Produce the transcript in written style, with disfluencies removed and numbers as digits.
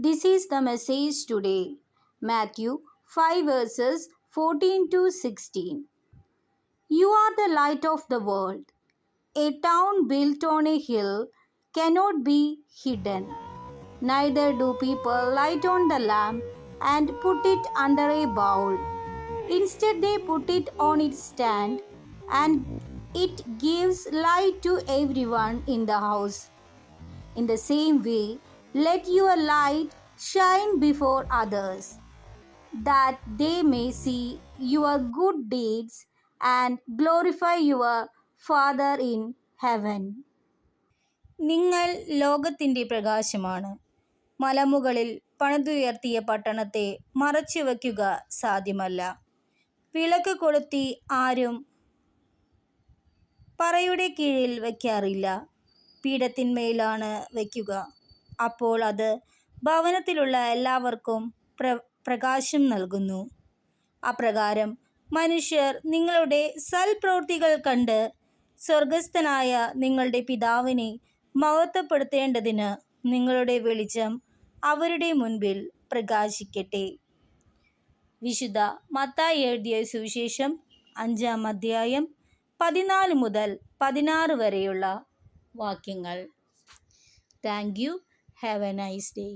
This is the message today. Matthew 5 verses 14 to 16. You are the light of the world. A town built on a hill cannot be hidden. Neither do people light on the lamp and put it under a bowl. Instead, they put it on its stand, and it gives light to everyone in the house. In the same way, let your light shine before others, that they may see your good deeds and glorify your Father in heaven. നിങ്ങൾ ലോകത്തിൻ്റെ പ്രകാശമാണ്. മലമുകളിൽ പണിതുയർത്തിയ പട്ടണത്തെ മറച്ചുവെക്കുക സാധ്യമല്ല. വിളക്ക് കൊളുത്തി ആരും പറയുടെ കീഴിൽ വയ്ക്കാറില്ല, പീഠത്തിന്മേലാണ് വയ്ക്കുക. അപ്പോൾ അത് ഭവനത്തിലുള്ള എല്ലാവർക്കും പ്രകാശം നൽകുന്നു. അപ്രകാരം മനുഷ്യർ നിങ്ങളുടെ സൽപ്രവൃത്തികൾ കണ്ട് സ്വർഗസ്ഥനായ നിങ്ങളുടെ പിതാവിനെ മഹത്വപ്പെടുത്തേണ്ടതിന് നിങ്ങളുടെ വെളിച്ചം അവരുടെ മുൻപിൽ പ്രകാശിക്കട്ടെ. വിശുദ്ധ മത്തായി എഴുതിയ സുവിശേഷം 5-ാം അധ്യായം 14 മുതൽ 16 വരെയുള്ള വാക്യങ്ങൾ. Thank you. Have A nice day.